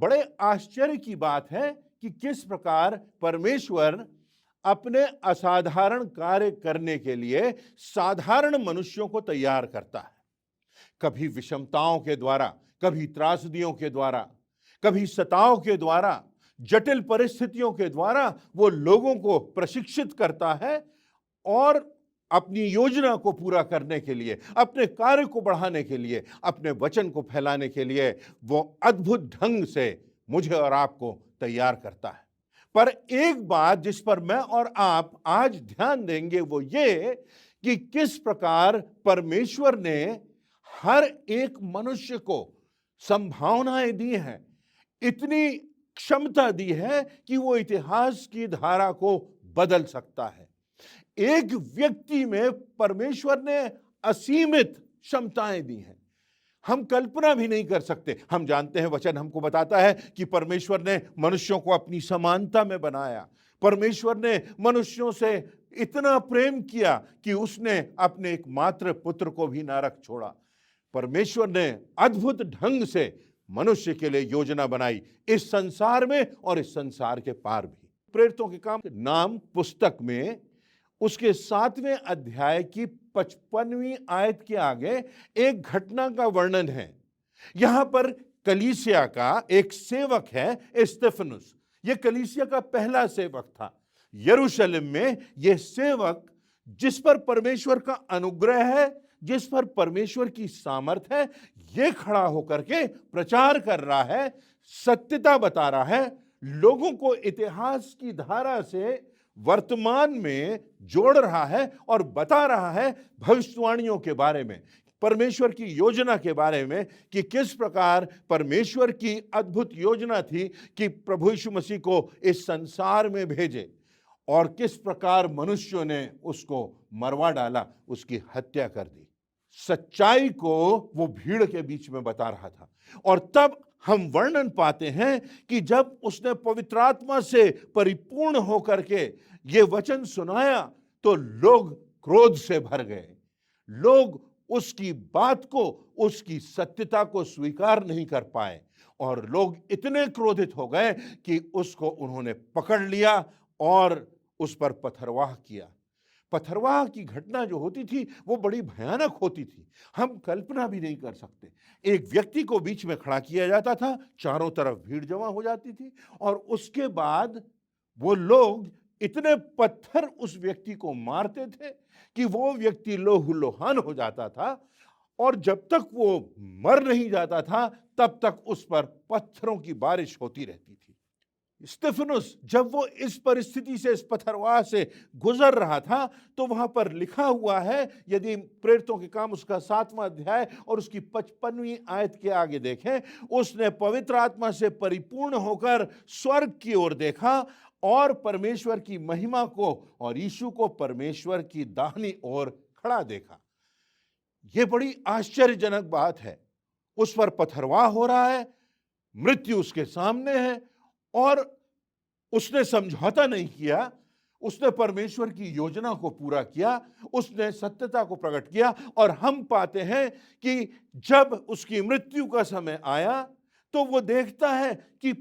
बड़े आश्चर्य की बात है कि किस प्रकार परमेश्वर अपने असाधारण कार्य करने के लिए साधारण मनुष्यों को तैयार करता है। कभी विषमताओं के द्वारा, कभी त्रासदियों के द्वारा, कभी सताव के द्वारा, जटिल परिस्थितियों के द्वारा वो लोगों को प्रशिक्षित करता है और अपनी योजना को पूरा करने के लिए, अपने कार्य को बढ़ाने के लिए, अपने वचन को फैलाने के लिए वो अद्भुत ढंग से मुझे और आपको तैयार करता है। पर एक बात जिस पर मैं और आप आज ध्यान देंगे वो ये कि किस प्रकार परमेश्वर ने हर एक मनुष्य को संभावनाएं दी हैं, इतनी क्षमता दी है कि वो इतिहास की धारा को बदल सकता है। एक व्यक्ति में परमेश्वर ने असीमित क्षमताएं दी हैं, हम कल्पना भी नहीं कर सकते। हम जानते हैं, वचन हमको बताता है कि परमेश्वर ने मनुष्यों को अपनी समानता में बनाया। परमेश्वर ने मनुष्यों से इतना प्रेम किया कि उसने अपने एकमात्र पुत्र को भी ना रख छोड़ा। परमेश्वर ने अद्भुत ढंग से मनुष्य के लिए योजना बनाई, इस संसार में और इस संसार के पार भी। प्रेरितों के काम नाम पुस्तक में उसके 7वें अध्याय की 55वीं आयत के आगे एक घटना का वर्णन है। यहां पर कलीसिया का एक सेवक है स्तेफनुस। यह कलीसिया का पहला सेवक था। यरूशलेम में यह सेवक जिस पर परमेश्वर का अनुग्रह है, जिस पर परमेश्वर की सामर्थ है, यह खड़ा होकर के प्रचार कर रहा है, सत्यता बता रहा है, लोगों को इतिहास की धारा से वर्तमान में जोड़ रहा है और बता रहा है भविष्यवाणियों के बारे में, परमेश्वर की योजना के बारे में कि किस प्रकार परमेश्वर की अद्भुत योजना थी कि प्रभु यीशु मसीह को इस संसार में भेजे और किस प्रकार मनुष्यों ने उसको मरवा डाला, उसकी हत्या कर दी। सच्चाई को वो भीड़ के बीच में बता रहा था। और तब हम वर्णन पाते हैं कि जब उसने पवित्र आत्मा से परिपूर्ण होकर के ये वचन सुनाया तो लोग क्रोध से भर गए। लोग उसकी बात को, उसकी सत्यता को स्वीकार नहीं कर पाए और लोग इतने क्रोधित हो गए कि उसको उन्होंने पकड़ लिया और उस पर पथरवाह किया। पथरवाह की घटना जो होती थी वो बड़ी भयानक होती थी, हम कल्पना भी नहीं कर सकते। एक व्यक्ति को बीच में खड़ा किया जाता था, चारों तरफ भीड़ जमा हो जाती थी और उसके बाद वो लोग इतने पत्थर उस व्यक्ति को मारते थे कि वो व्यक्ति लोहूलुहान हो जाता था और जब तक वो मर नहीं जाता था तब तक उस पर पत्थरों की बारिश होती रहती थी। स्तेफनुस जब वो इस परिस्थिति से, इस पथरवाह से गुजर रहा था तो वहां पर लिखा हुआ है, यदि प्रेरितों के काम उसका 7वां अध्याय और उसकी 55वीं आयत के आगे देखें, उसने पवित्र आत्मा से परिपूर्ण होकर स्वर्ग की ओर देखा और परमेश्वर की महिमा को और यीशु को परमेश्वर की दाहिनी ओर खड़ा देखा। यह बड़ी आश्चर्यजनक बात है। उस पर पथरवाह हो रहा है, मृत्यु उसके सामने है और उसने समझौता नहीं किया, उसने परमेश्वर की योजना को पूरा किया, उसने सत्यता को प्रकट किया। और हम पाते हैं कि जब उसकी मृत्यु का समय आया तो वो देखता है कि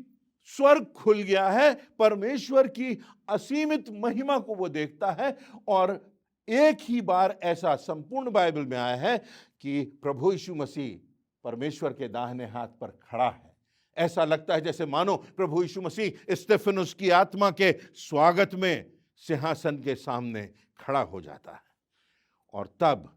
स्वर्ग खुल गया है, परमेश्वर की असीमित महिमा को वो देखता है। और एक ही बार ऐसा संपूर्ण बाइबल में आया है कि प्रभु यीशु मसीह परमेश्वर के दाहिने हाथ पर खड़ा है। ऐसा लगता है जैसे मानो प्रभु यीशु मसीह स्तेफनुस की आत्मा के स्वागत में सिंहासन के सामने खड़ा हो जाता है। और तब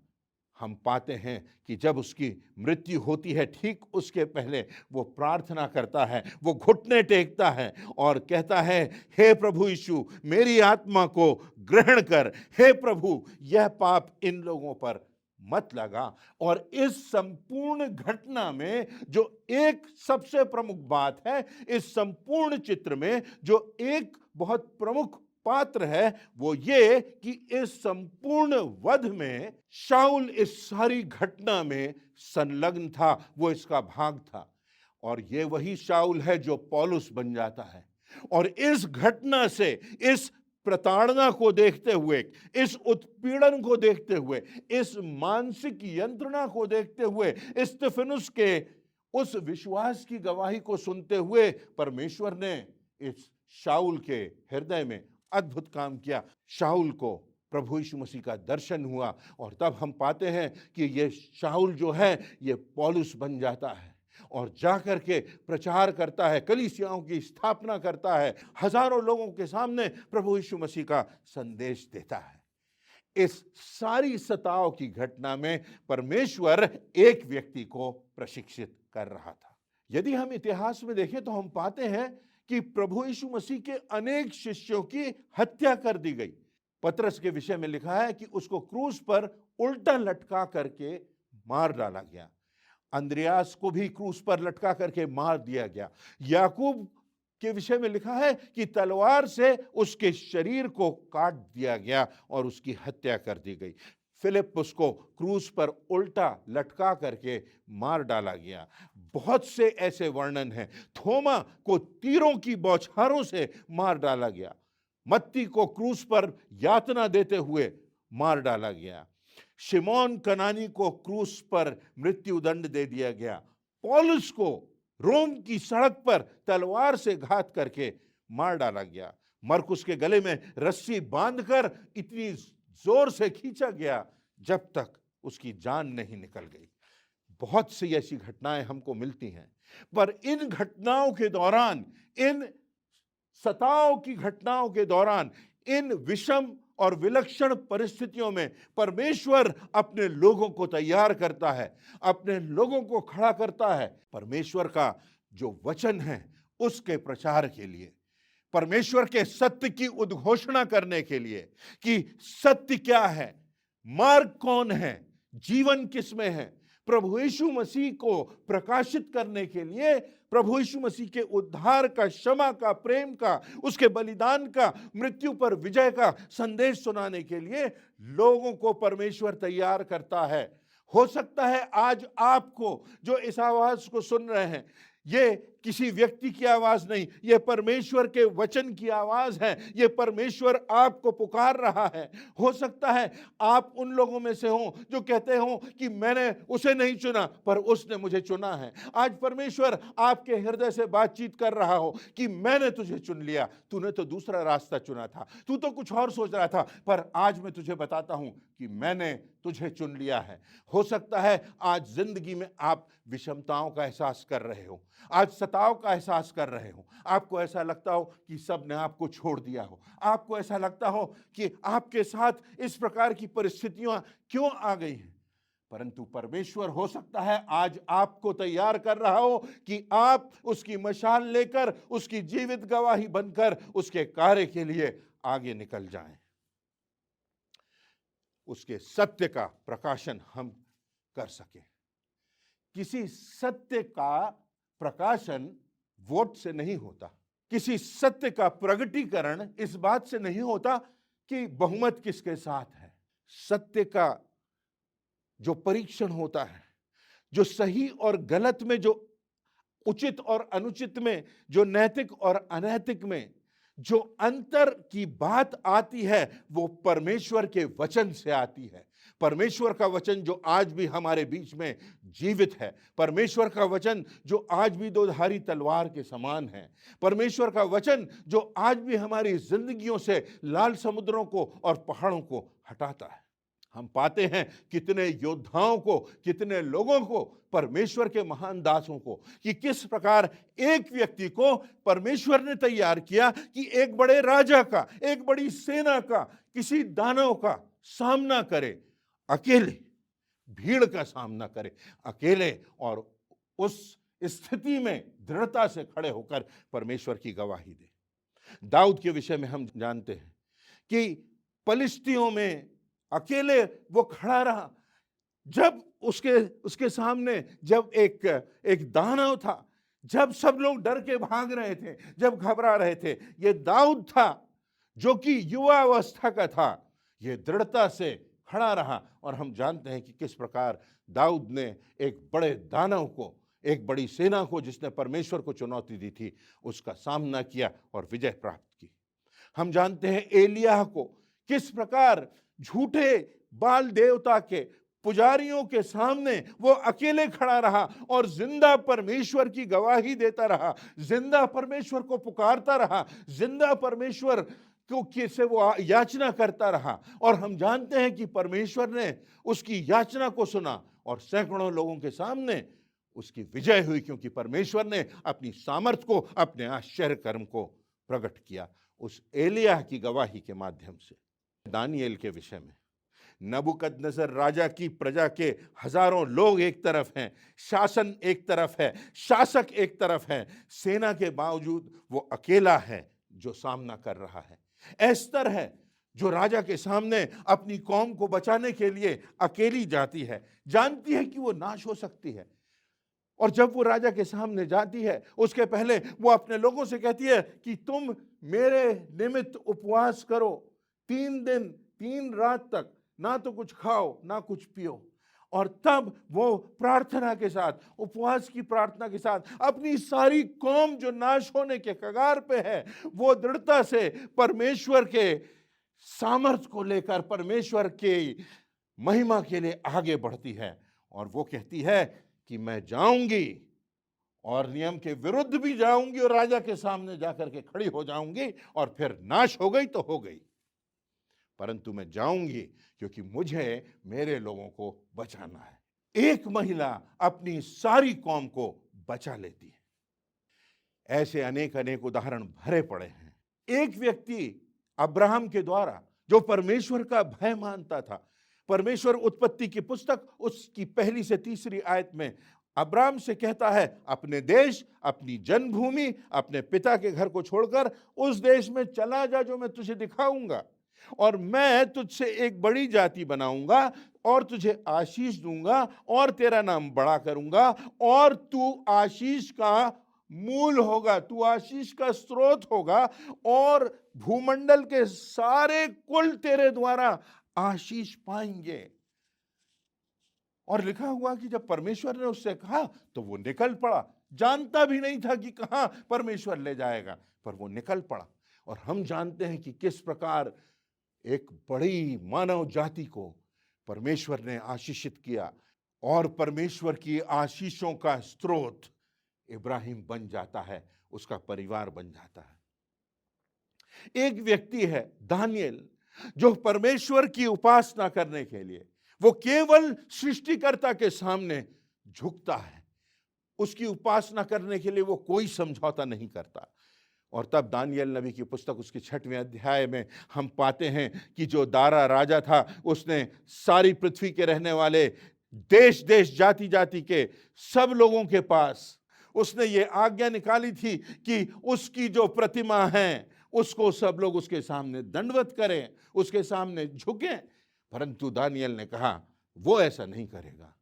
हम पाते हैं कि जब उसकी मृत्यु होती है, ठीक उसके पहले वो प्रार्थना करता है, वो घुटने टेकता है और कहता है, हे प्रभु यीशु, मेरी आत्मा को ग्रहण कर। हे प्रभु, यह पाप इन लोगों पर मत लगा। और इस संपूर्ण घटना में जो एक सबसे प्रमुख बात है, इस संपूर्ण चित्र में जो एक बहुत प्रमुख पात्र है, वो ये कि इस संपूर्ण वध में शाऊल इस सारी घटना में संलग्न था, वो इसका भाग था। और ये वही शाऊल है जो पौलुस बन जाता है। और इस घटना से, इस प्रताड़ना को देखते हुए, इस उत्पीड़न को देखते हुए, इस मानसिक यंत्रणा को देखते हुए, स्तेफनुस के उस विश्वास की गवाही को सुनते हुए परमेश्वर ने इस शाऊल के हृदय में अद्भुत काम किया। शाऊल को प्रभु यीशु मसीह का दर्शन हुआ और तब हम पाते हैं कि ये शाऊल जो है ये पौलुस बन जाता है और जाकर के प्रचार करता है, कलीसियाओं की स्थापना करता है, हजारों लोगों के सामने प्रभु यीशु मसीह का संदेश देता है। इस सारी सताव की घटना में परमेश्वर एक व्यक्ति को प्रशिक्षित कर रहा था। यदि हम इतिहास में देखें तो हम पाते हैं कि प्रभु यीशु मसीह के अनेक शिष्यों की हत्या कर दी गई। पतरस के विषय में लिखा है कि उसको क्रूस पर उल्टा लटका करके मार डाला गया। अंद्रयास को भी क्रूस पर लटका करके मार दिया गया। याकूब के विषय में लिखा है कि तलवार से उसके शरीर को काट दिया गया और उसकी हत्या कर दी गई। फिलिप्पुस को क्रूस पर उल्टा लटका करके मार डाला गया। बहुत से ऐसे वर्णन हैं। थोमा को तीरों की बौछारों से मार डाला गया। मत्ती को क्रूस पर यातना देते हुए मार डाला गया। शिमोन कनानी को क्रूस पर मृत्युदंड दे दिया गया। पौलुस को रोम की सड़क पर तलवार से घात करके मार डाला गया। मरकुस के गले में रस्सी बांधकर इतनी जोर से खींचा गया जब तक उसकी जान नहीं निकल गई। बहुत सी ऐसी घटनाएं हमको मिलती हैं, पर इन घटनाओं के दौरान, इन सताव की घटनाओं के दौरान, इन विषम और विलक्षण परिस्थितियों में परमेश्वर अपने लोगों को तैयार करता है, अपने लोगों को खड़ा करता है परमेश्वर का जो वचन है उसके प्रचार के लिए, परमेश्वर के सत्य की उद्घोषणा करने के लिए कि सत्य क्या है, मार्ग कौन है, जीवन किसमें है। प्रभु यीशु मसीह को प्रकाशित करने के लिए, प्रभु यीशु मसीह के उद्धार का, क्षमा का, प्रेम का, उसके बलिदान का, मृत्यु पर विजय का संदेश सुनाने के लिए लोगों को परमेश्वर तैयार करता है। हो सकता है आज आपको जो इस आवाज को सुन रहे हैं, ये किसी व्यक्ति की आवाज नहीं, ये परमेश्वर के वचन की आवाज है। ये परमेश्वर आपको पुकार रहा है। हो सकता है आप उन लोगों में से हो जो कहते हो कि मैंने उसे नहीं चुना पर उसने मुझे चुना है। आज परमेश्वर आपके हृदय से बातचीत कर रहा हो कि मैंने तुझे चुन लिया, तूने तो दूसरा रास्ता चुना था, तू तो कुछ और सोच रहा था, पर आज मैं तुझे बताता हूं कि मैंने तुझे चुन लिया है। हो सकता है आज जिंदगी में आप विषमताओं का एहसास कर रहे हो, आज सताव का एहसास कर रहे हो। आपको ऐसा लगता हो कि सब ने आपको छोड़ दिया हो, आपको ऐसा लगता हो कि आपके साथ इस प्रकार की परिस्थितियां क्यों आ गई हैं। परंतु परमेश्वर हो सकता है आज आपको तैयार कर रहा हो कि आप उसकी मशाल लेकर, उसकी जीवित गवाही बनकर उसके कार्य के लिए आगे निकल जाएं। उसके सत्य का प्रकाशन हम कर सकें। किसी सत्य का प्रकाशन वोट से नहीं होता, किसी सत्य का प्रगटीकरण इस बात से नहीं होता कि बहुमत किसके साथ है। सत्य का जो परीक्षण होता है, जो सही और गलत में, जो उचित और अनुचित में, जो नैतिक और अनैतिक में जो अंतर की बात आती है, वो परमेश्वर के वचन से आती है। परमेश्वर का वचन जो आज भी हमारे बीच में जीवित है, परमेश्वर का वचन जो आज भी दोधारी तलवार के समान है, परमेश्वर का वचन जो आज भी हमारी जिंदगियों से लाल समुद्रों को और पहाड़ों को हटाता है। हम पाते हैं कितने योद्धाओं को, कितने लोगों को, परमेश्वर के महान दासों को, कि किस प्रकार एक व्यक्ति को परमेश्वर ने तैयार किया कि एक बड़े राजा का, एक बड़ी सेना का, किसी दानव का सामना करे, अकेले भीड़ का सामना करे अकेले, और उस स्थिति में दृढ़ता से खड़े होकर परमेश्वर की गवाही दे। दाऊद के विषय में हम जानते हैं कि पलिश्तियों में अकेले वो खड़ा रहा। जब उसके सामने जब एक दानव था, जब सब लोग डर के भाग रहे थे, जब घबरा रहे थे, ये दाऊद था जो कि युवा अवस्था का था, ये दृढ़ता से खड़ा रहा। और हम जानते हैं कि किस प्रकार दाऊद ने एक बड़े दानव को, एक बड़ी सेना को जिसने परमेश्वर को चुनौती दी थी, उसका सामना किया और विजय प्राप्त की। हम जानते हैं एलिय्याह को, किस प्रकार झूठे बाल देवता के पुजारियों के सामने वो अकेले खड़ा रहा और जिंदा परमेश्वर की गवाही देता रहा, जिंदा परमेश्वर को पुकारता रहा, जिंदा परमेश्वर को से वो याचना करता रहा। और हम जानते हैं कि परमेश्वर ने उसकी याचना को सुना और सैकड़ों लोगों के सामने उसकी विजय हुई, क्योंकि परमेश्वर ने अपनी सामर्थ को, अपने आश्चर्य कर्म को प्रकट किया उस एलिय्याह की गवाही के माध्यम से। दानियेल के विषय में, नबूकदनेस्सर राजा की प्रजा के हजारों लोग एक तरफ हैं, शासन एक तरफ है, शासक एक तरफ है, सेना के बावजूद वो अकेला है जो सामना कर रहा है। एस्तर है जो राजा के सामने अपनी कौम को बचाने के लिए अकेली जाती है, जानती है कि वो नाश हो सकती है, और जब वो राजा के सामने जाती है उसके पहले वो अपने लोगों से कहती है कि तुम मेरे निमित्त उपवास करो, 3 दिन 3 रात तक ना तो कुछ खाओ ना कुछ पियो। और तब वो प्रार्थना के साथ, उपवास की प्रार्थना के साथ, अपनी सारी कौम जो नाश होने के कगार पे है, वो दृढ़ता से परमेश्वर के सामर्थ्य को लेकर परमेश्वर के महिमा के लिए आगे बढ़ती है। और वो कहती है कि मैं जाऊंगी और नियम के विरुद्ध भी जाऊंगी और राजा के सामने जाकर के खड़ी हो जाऊंगी, और फिर नाश हो गई तो हो गई, परंतु मैं जाऊंगी क्योंकि मुझे मेरे लोगों को बचाना है। एक महिला अपनी सारी कौम को बचा लेती है। ऐसे अनेक अनेक उदाहरण भरे पड़े हैं। एक व्यक्ति अब्राहम के द्वारा जो परमेश्वर का भय मानता था, परमेश्वर उत्पत्ति की पुस्तक उसकी 1 से 3 आयत में अब्राहम से कहता है, अपने देश, अपनी जन्मभूमि, अपने पिता के घर को छोड़कर उस देश में चला जा जो मैं तुझे दिखाऊंगा, और मैं तुझसे एक बड़ी जाति बनाऊंगा और तुझे आशीष दूंगा और तेरा नाम बड़ा करूंगा और तू आशीष का मूल होगा, तू आशीष का स्रोत होगा, और भूमंडल के सारे कुल तेरे द्वारा आशीष पाएंगे। और लिखा हुआ कि जब परमेश्वर ने उससे कहा तो वो निकल पड़ा, जानता भी नहीं था कि कहां परमेश्वर ले जाएगा, पर वो निकल पड़ा। और हम जानते हैं कि किस प्रकार एक बड़ी मानव जाति को परमेश्वर ने आशीषित किया, और परमेश्वर की आशीषों का स्रोत इब्राहिम बन जाता है, उसका परिवार बन जाता है। एक व्यक्ति है दानियेल, जो परमेश्वर की उपासना करने के लिए वो केवल सृष्टिकर्ता के सामने झुकता है, उसकी उपासना करने के लिए वो कोई समझौता नहीं करता। और तब दानियेल नबी की पुस्तक उसके 6वें अध्याय में हम पाते हैं कि जो दारा राजा था, उसने सारी पृथ्वी के रहने वाले देश देश जाति जाति के सब लोगों के पास उसने ये आज्ञा निकाली थी कि उसकी जो प्रतिमा है उसको सब लोग उसके सामने दंडवत करें, उसके सामने झुकें। परंतु दानियेल ने कहा वो ऐसा नहीं करेगा।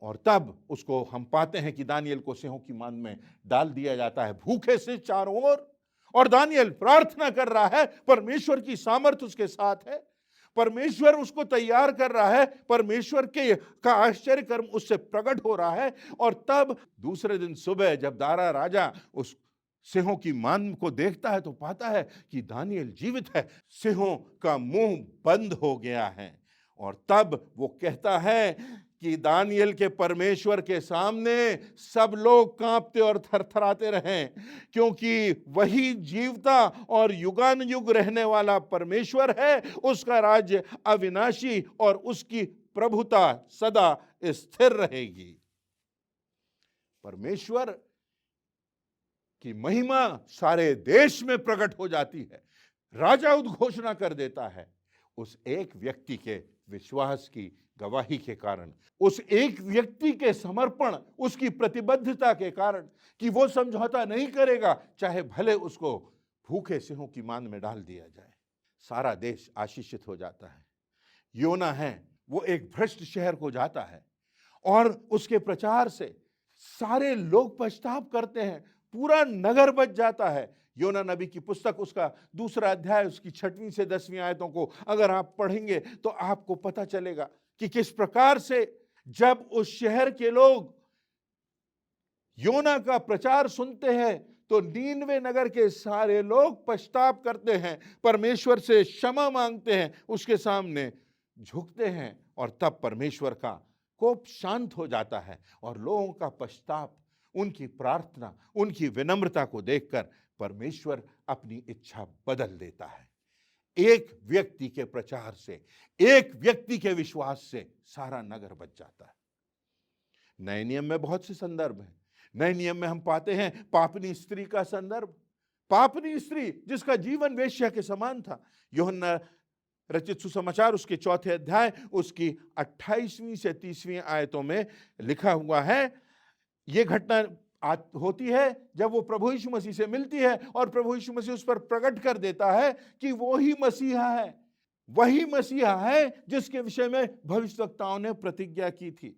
और तब उसको हम पाते हैं कि दानियेल को सिंहों की मान में डाल दिया जाता है, भूखे से चारों ओर। और दानियेल प्रार्थना कर रहा है, परमेश्वर की सामर्थ्य उसके साथ है, परमेश्वर उसको तैयार कर रहा है, परमेश्वर के का आश्चर्य कर्म उससे प्रकट हो रहा है। और तब दूसरे दिन सुबह जब दारा राजा उस सिंहों की मान को देखता है तो पाता है कि दानियेल जीवित है, सिंहों का मुंह बंद हो गया है। और तब वो कहता है कि दानियेल के परमेश्वर के सामने सब लोग कांपते और थरथराते रहें, क्योंकि वही जीवता और युगानुयुग रहने वाला परमेश्वर है, उसका राज्य अविनाशी और उसकी प्रभुता सदा स्थिर रहेगी। परमेश्वर की महिमा सारे देश में प्रकट हो जाती है, राजा उद्घोषणा कर देता है उस एक व्यक्ति के विश्वास की गवाही के कारण, उस एक व्यक्ति के समर्पण, उसकी प्रतिबद्धता के कारण कि वो समझौता नहीं करेगा, चाहे भले उसको भूखे सिंहों की मान में डाल दिया जाए। सारा देश आशीषित हो जाता है। योना है वो एक भ्रष्ट शहर को जाता है और उसके प्रचार से सारे लोग पछतावा करते हैं, पूरा नगर बच जाता है। योना नबी की पुस्तक उसका 2 अध्याय उसकी 6वीं से 10वीं आयतों को अगर आप पढ़ेंगे तो आपको पता चलेगा कि किस प्रकार से जब उस शहर के लोग योना का प्रचार सुनते हैं तो नीनवे नगर के सारे लोग पछतावा करते हैं, परमेश्वर से क्षमा मांगते हैं, उसके सामने झुकते हैं और तब परमेश्वर का कोप शांत हो जाता है और लोगों का पश्चाताप, उनकी प्रार्थना, उनकी विनम्रता को देखकर परमेश्वर अपनी इच्छा बदल देता है। एक व्यक्ति के प्रचार से, एक व्यक्ति के विश्वास से सारा नगर बच जाता है। नए नियम में बहुत से संदर्भ हैं। नए नियम में हम पाते हैं पापनी स्त्री का संदर्भ। पापनी स्त्री जिसका जीवन वेश्या के समान था। यूहन्ना रचित सुसमाचार उसके 4 अध्याय उसकी 28वीं से 30वीं आयतों में लिखा हुआ है। यह घटना होती है जब वो प्रभु यीशु मसीह से मिलती है और प्रभु यीशु मसीह उस पर प्रकट कर देता है कि वो ही मसीहा है, वही मसीहा है जिसके विषय में भविष्यवक्ताओं ने प्रतिज्ञा की थी।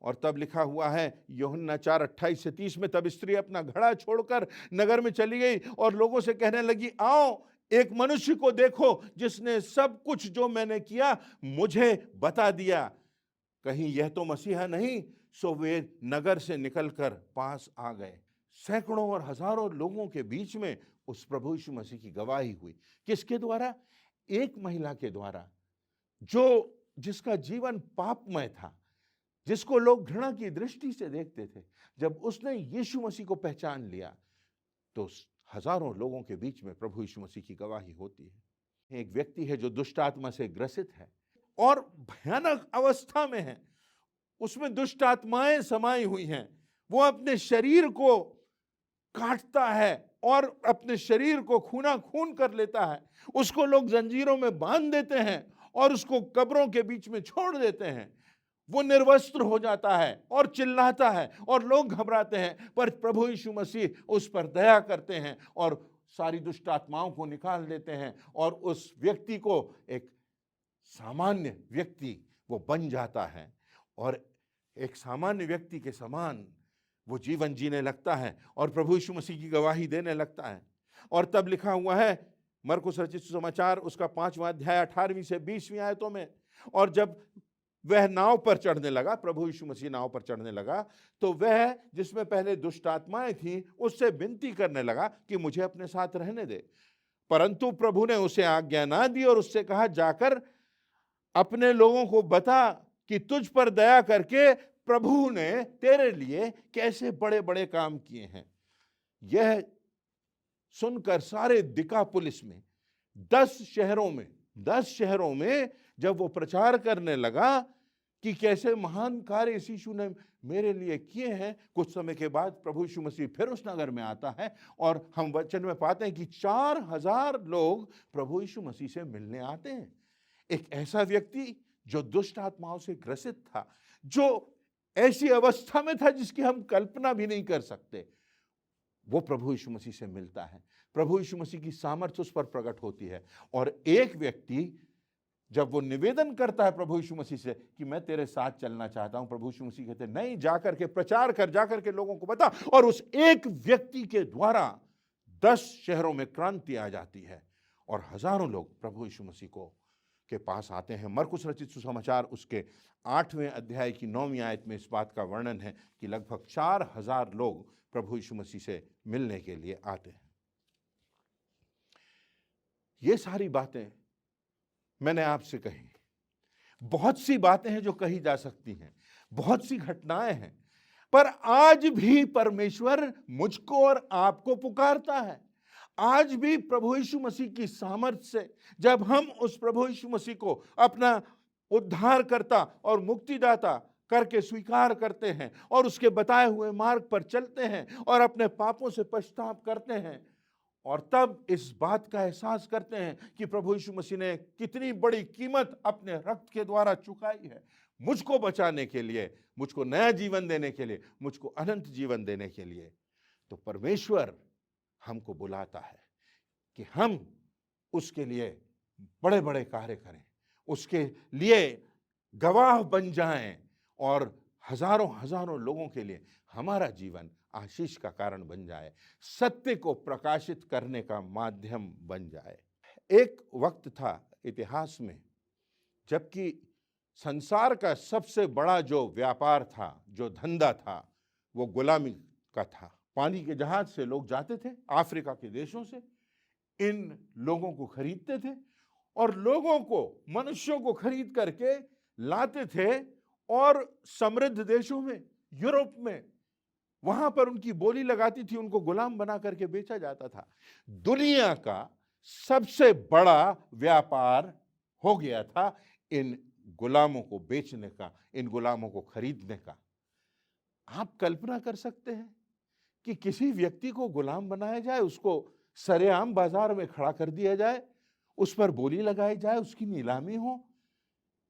और तब लिखा हुआ है यूहन्ना 4:28 से 30 में, तब स्त्री अपना घड़ा छोड़कर नगर में चली गई और लोगों से कहने लगी, आओ एक मनुष्य को देखो जिसने सब कुछ जो मैंने किया मुझे बता दिया। कहीं यह तो मसीहा नहीं? सो वे नगर से निकलकर पास आ गए। सैकड़ों और हजारों लोगों के बीच में उस प्रभु यीशु मसीह की गवाही हुई। किसके द्वारा? एक महिला के द्वारा, जो जिसका जीवन पापमय था, जिसको लोग घृणा की दृष्टि से देखते थे। जब उसने यीशु मसीह को पहचान लिया तो हजारों लोगों के बीच में प्रभु यीशु मसीह की गवाही होती है। एक व्यक्ति है जो दुष्ट आत्मा से ग्रसित है और भयानक अवस्था में है, उसमें दुष्ट आत्माएं समाई हुई हैं। वो अपने शरीर को काटता है और अपने शरीर को खूना खून कर लेता है। उसको लोग जंजीरों में बांध देते हैं और उसको कब्रों के बीच में छोड़ देते हैं। वो निर्वस्त्र हो जाता है और चिल्लाता है और लोग घबराते हैं, पर प्रभु यीशु मसीह उस पर दया करते हैं और सारी दुष्ट आत्माओं को निकाल देते हैं और उस व्यक्ति को एक सामान्य व्यक्ति वो बन जाता है और एक सामान्य व्यक्ति के समान वो जीवन जीने लगता है और प्रभु यीशु मसीह की गवाही देने लगता है। और तब लिखा हुआ है मरकुस रचित सुसमाचार उसका 5वां अध्याय 18वीं से 20वीं आयतों में, और जब वह नाव पर चढ़ने लगा, प्रभु यीशु मसीह नाव पर चढ़ने लगा, तो वह जिसमें पहले दुष्ट आत्माएं थीं उससे विनती करने लगा कि मुझे अपने साथ रहने दे। परंतु प्रभु ने उसे आज्ञा ना दी और उससे कहा, जाकर अपने लोगों को बता कि तुझ पर दया करके प्रभु ने तेरे लिए कैसे बड़े बड़े काम किए हैं। यह सुनकर सारे दिकापुलिस में 10 शहरों में जब वो प्रचार करने लगा कि कैसे महान कार्य इस यीशु ने मेरे लिए किए हैं, कुछ समय के बाद प्रभु यीशु मसीह फिर उस नगर में आता है और हम वचन में पाते हैं कि 4000 लोग प्रभु यीशु मसीह से मिलने आते हैं। एक ऐसा व्यक्ति जो दुष्ट आत्माओं से ग्रसित था, जो ऐसी अवस्था में था जिसकी हम कल्पना भी नहीं कर सकते, वो प्रभु यीशु मसीह से मिलता है। प्रभु यीशु मसीह की सामर्थ्य उस पर प्रकट होती है और एक व्यक्ति जब वो निवेदन करता है प्रभु यीशु मसीह से कि मैं तेरे साथ चलना चाहता हूं, प्रभु यीशु मसीह कहते हैं नहीं, जाकर के प्रचार कर, जाकर के लोगों को बता। और उस एक व्यक्ति के द्वारा 10 शहरों में क्रांति आ जाती है और हजारों लोग प्रभु यीशु मसीह को के पास आते हैं। मरकुस रचित सुसमाचार उसके 8वें अध्याय की 9वीं आयत में इस बात का वर्णन है कि लगभग 4000 लोग प्रभु यीशु मसीह से मिलने के लिए आते हैं। ये सारी बातें मैंने आपसे कही। बहुत सी बातें हैं जो कही जा सकती हैं, बहुत सी घटनाएं हैं, पर आज भी परमेश्वर मुझको और आपको पुकारता है। आज भी प्रभु यीशु मसीह की सामर्थ्य से जब हम उस प्रभु यीशु मसीह को अपना उद्धारकर्ता और मुक्तिदाता करके स्वीकार करते हैं और उसके बताए हुए मार्ग पर चलते हैं और अपने पापों से पश्चाताप करते हैं और तब इस बात का एहसास करते हैं कि प्रभु यीशु मसीह ने कितनी बड़ी कीमत अपने रक्त के द्वारा चुकाई है मुझको बचाने के लिए, मुझको नया जीवन देने के लिए, मुझको अनंत जीवन देने के लिए। तो परमेश्वर हमको बुलाता है कि हम उसके लिए बड़े बड़े कार्य करें, उसके लिए गवाह बन जाएं और हजारों हजारों लोगों के लिए हमारा जीवन आशीष का कारण बन जाए, सत्य को प्रकाशित करने का माध्यम बन जाए। एक वक्त था इतिहास में जबकि संसार का सबसे बड़ा जो व्यापार था, जो धंधा था, वो गुलामी का था। पानी के जहाज से लोग जाते थे अफ्रीका के देशों से, इन लोगों को खरीदते थे और लोगों को, मनुष्यों को खरीद करके लाते थे और समृद्ध देशों में, यूरोप में, वहां पर उनकी बोली लगाती थी, उनको गुलाम बना करके बेचा जाता था। दुनिया का सबसे बड़ा व्यापार हो गया था इन गुलामों को बेचने का, इन गुलामों को खरीदने का। आप कल्पना कर सकते हैं कि किसी व्यक्ति को गुलाम बनाया जाए, उसको सरेआम बाजार में खड़ा कर दिया जाए, उस पर बोली लगाई जाए, उसकी नीलामी हो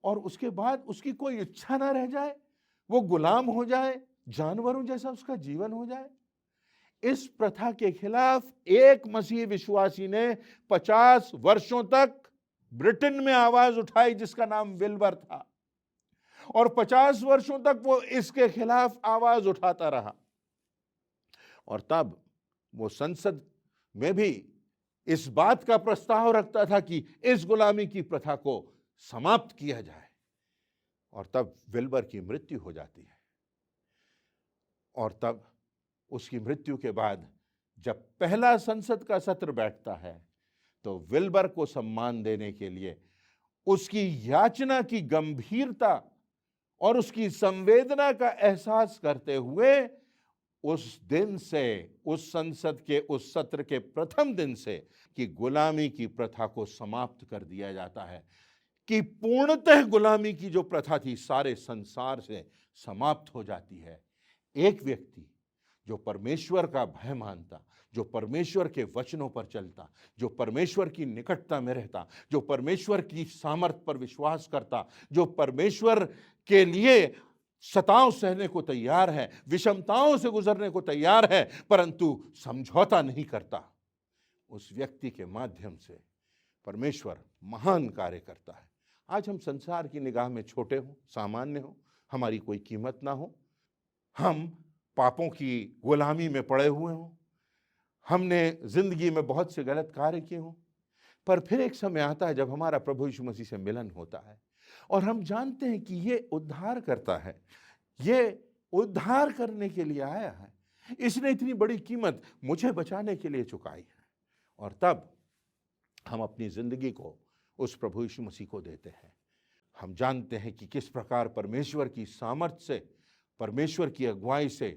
और उसके बाद उसकी कोई इच्छा ना रह जाए, वो गुलाम हो जाए, जानवरों जैसा उसका जीवन हो जाए। इस प्रथा के खिलाफ एक मसीही विश्वासी ने 50 वर्षों तक ब्रिटेन में आवाज उठाई, जिसका नाम विल्बर था, और 50 वर्षों तक वो इसके खिलाफ आवाज उठाता रहा। और तब वो संसद में भी इस बात का प्रस्ताव रखता था कि इस गुलामी की प्रथा को समाप्त किया जाए। और तब विल्बर की मृत्यु हो जाती है। और तब उसकी मृत्यु के बाद जब पहला संसद का सत्र बैठता है, तो विल्बर को सम्मान देने के लिए उसकी याचना की गंभीरता और उसकी संवेदना का एहसास करते हुए उस दिन से, उस संसद के उस सत्र के प्रथम दिन से कि गुलामी की प्रथा को समाप्त कर दिया जाता है, कि पूर्णतः गुलामी की जो प्रथा थी सारे संसार से समाप्त हो जाती है। एक व्यक्ति जो परमेश्वर का भय मानता, जो परमेश्वर के वचनों पर चलता, जो परमेश्वर की निकटता में रहता, जो परमेश्वर की सामर्थ पर विश्वास करता, जो परमेश्वर के लिए सताव सहने को तैयार है, विषमताओं से गुजरने को तैयार है, परंतु समझौता नहीं करता, उस व्यक्ति के माध्यम से परमेश्वर महान कार्य करता है। आज हम संसार की निगाह में छोटे हों, सामान्य हों, हमारी कोई कीमत ना हो, हम पापों की गुलामी में पड़े हुए हों, हमने जिंदगी में बहुत से गलत कार्य किए हों, पर फिर एक समय आता है जब हमारा प्रभु यीशु मसीह से मिलन होता है और हम जानते हैं कि ये उद्धार करता है, ये उद्धार करने के लिए आया है, इसने इतनी बड़ी कीमत मुझे बचाने के लिए चुकाई है। और तब हम अपनी जिंदगी को उस प्रभु यीशु मसीह को देते हैं। हम जानते हैं कि किस प्रकार परमेश्वर की सामर्थ से, परमेश्वर की अगुवाई से,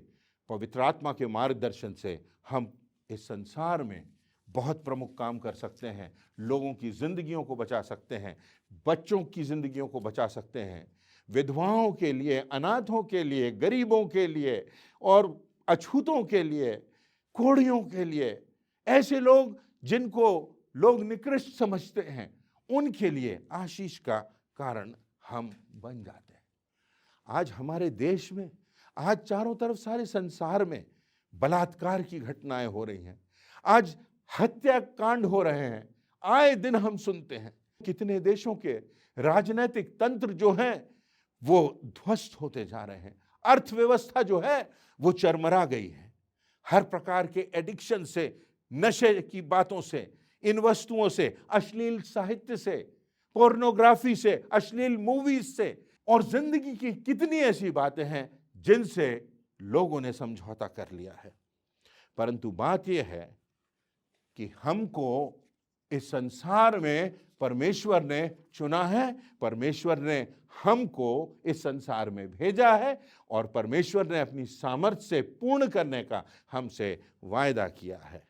पवित्र आत्मा के मार्गदर्शन से हम इस संसार में बहुत प्रमुख काम कर सकते हैं, लोगों की जिंदगियों को बचा सकते हैं, बच्चों की जिंदगियों को बचा सकते हैं, विधवाओं के लिए, अनाथों के लिए, गरीबों के लिए और अछूतों के लिए, कोढ़ियों के लिए, ऐसे लोग जिनको लोग निकृष्ट समझते हैं, उनके लिए आशीष का कारण हम बन जाते हैं। आज हमारे देश में, आज चारों तरफ सारे संसार में बलात्कार की घटनाएं हो रही हैं, आज हत्याकांड हो रहे हैं, आए दिन हम सुनते हैं। कितने देशों के राजनीतिक तंत्र जो हैं वो ध्वस्त होते जा रहे हैं, अर्थव्यवस्था जो है वो चरमरा गई है। हर प्रकार के एडिक्शन से, नशे की बातों से, इन वस्तुओं से, अश्लील साहित्य से, पोर्नोग्राफी से, अश्लील मूवीज से, और जिंदगी की कितनी ऐसी बातें हैं जिनसे लोगों ने समझौता कर लिया है। परंतु बात यह है कि हमको इस संसार में परमेश्वर ने चुना है, परमेश्वर ने हमको इस संसार में भेजा है और परमेश्वर ने अपनी सामर्थ्य से पूर्ण करने का हमसे वायदा किया है।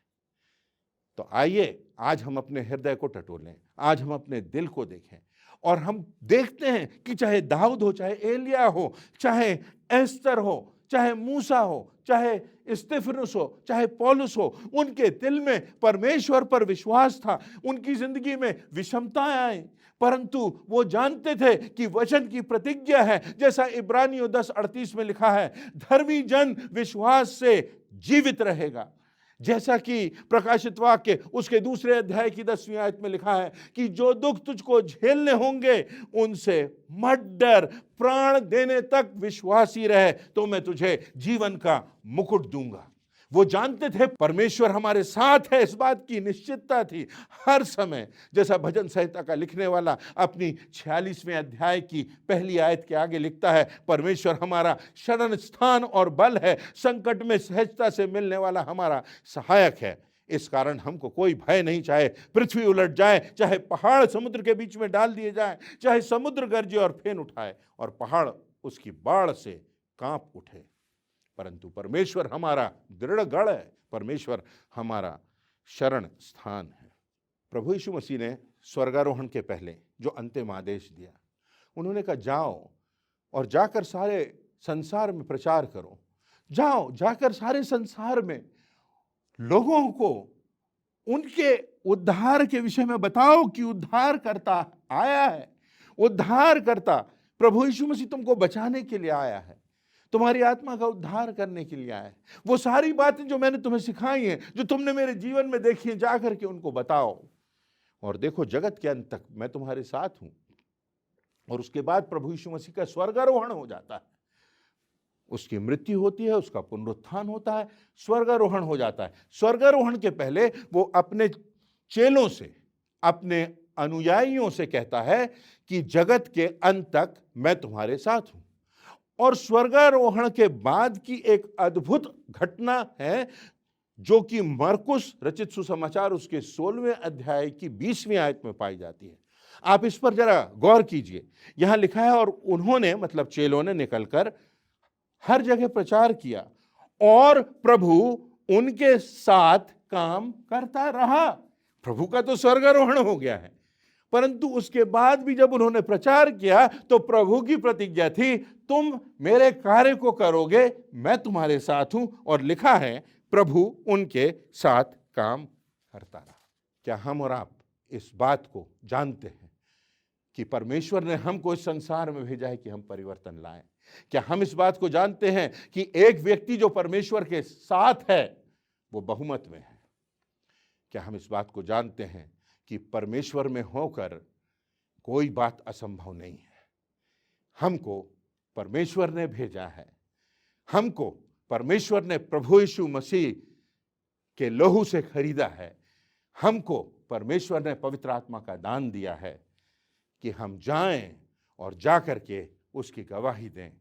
तो आइए आज हम अपने हृदय को टटोलें, आज हम अपने दिल को देखें और हम देखते हैं कि चाहे दाऊद हो, चाहे एलिया हो, चाहे एस्तर हो, चाहे मूसा हो, चाहे स्तिफनुस हो, चाहे पौलुस हो, उनके दिल में परमेश्वर पर विश्वास था। उनकी जिंदगी में विषमताएं आई, परंतु वो जानते थे कि वचन की प्रतिज्ञा है, जैसा इब्रानियों 10:38 में लिखा है, धर्मी जन विश्वास से जीवित रहेगा। जैसा कि प्रकाशित वाक्य उसके 2 अध्याय की 10वीं आयत में लिखा है कि जो दुख तुझको झेलने होंगे उनसे मत डर, प्राण देने तक विश्वासी रहे तो मैं तुझे जीवन का मुकुट दूंगा। वो जानते थे परमेश्वर हमारे साथ है, इस बात की निश्चितता थी हर समय। जैसा भजन संहिता का लिखने वाला अपनी 46वें अध्याय की पहली आयत के आगे लिखता है, परमेश्वर हमारा शरण स्थान और बल है, संकट में सहजता से मिलने वाला हमारा सहायक है। इस कारण हमको कोई भय नहीं, चाहे पृथ्वी उलट जाए, चाहे पहाड़ समुद्र के बीच में डाल दिए जाए, चाहे समुद्र गरजे और फेन उठाए और पहाड़ उसकी बाढ़ से कांप उठे, परंतु परमेश्वर हमारा दृढ़ गढ़ है, परमेश्वर हमारा शरण स्थान है। प्रभु यीशु मसीह ने स्वर्गारोहण के पहले जो अंतिम आदेश दिया, उन्होंने कहा जाओ और जाकर सारे संसार में प्रचार करो, जाओ जाकर सारे संसार में लोगों को उनके उद्धार के विषय में बताओ कि उद्धारकर्ता आया है। उद्धारकर्ता प्रभु यीशु मसीह तुमको बचाने के लिए आया है, तुम्हारी आत्मा का उद्धार करने के लिए आया है। वो सारी बातें जो मैंने तुम्हें सिखाई हैं, जो तुमने मेरे जीवन में देखी हैं, जाकर के उनको बताओ और देखो जगत के अंत तक मैं तुम्हारे साथ हूं। और उसके बाद प्रभु यीशु मसीह का स्वर्गारोहण हो जाता है, उसकी मृत्यु होती है, उसका पुनरुत्थान होता है, स्वर्गारोहण हो जाता है। स्वर्गारोहण के पहले वो अपने चेलों से, अपने अनुयायियों से कहता है कि जगत के अंत तक मैं तुम्हारे साथ हूं। और स्वर्गारोहण के बाद की एक अद्भुत घटना है जो कि मरकुस रचित सुसमाचार उसके 16वें अध्याय की 20वीं आयत में पाई जाती है। आप इस पर जरा गौर कीजिए। यहां लिखा है, और उन्होंने मतलब चेलों ने निकलकर हर जगह प्रचार किया और प्रभु उनके साथ काम करता रहा। प्रभु का तो स्वर्गारोहण हो गया है, परंतु उसके बाद भी जब उन्होंने प्रचार किया तो प्रभु की प्रतिज्ञा थी, तुम मेरे कार्य को करोगे, मैं तुम्हारे साथ हूं। और लिखा है प्रभु उनके साथ काम करता रहा। क्या हम और आप इस बात को जानते हैं कि परमेश्वर ने हमको इस संसार में भेजा है कि हम परिवर्तन लाएं? क्या हम इस बात को जानते हैं कि एक व्यक्ति जो परमेश्वर के साथ है वो बहुमत में है? क्या हम इस बात को जानते हैं कि परमेश्वर में होकर कोई बात असंभव नहीं है? हमको परमेश्वर ने भेजा है, हमको परमेश्वर ने प्रभु यीशु मसीह के लहू से खरीदा है, हमको परमेश्वर ने पवित्र आत्मा का दान दिया है कि हम जाएं और जाकर के उसकी गवाही दें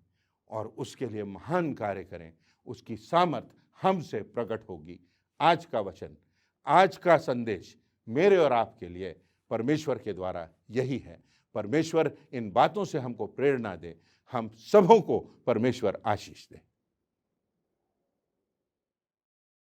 और उसके लिए महान कार्य करें। उसकी सामर्थ हमसे प्रकट होगी। आज का वचन, आज का संदेश मेरे और आपके लिए परमेश्वर के द्वारा यही है। परमेश्वर इन बातों से हमको प्रेरणा दे। हम सबों को परमेश्वर आशीष दे।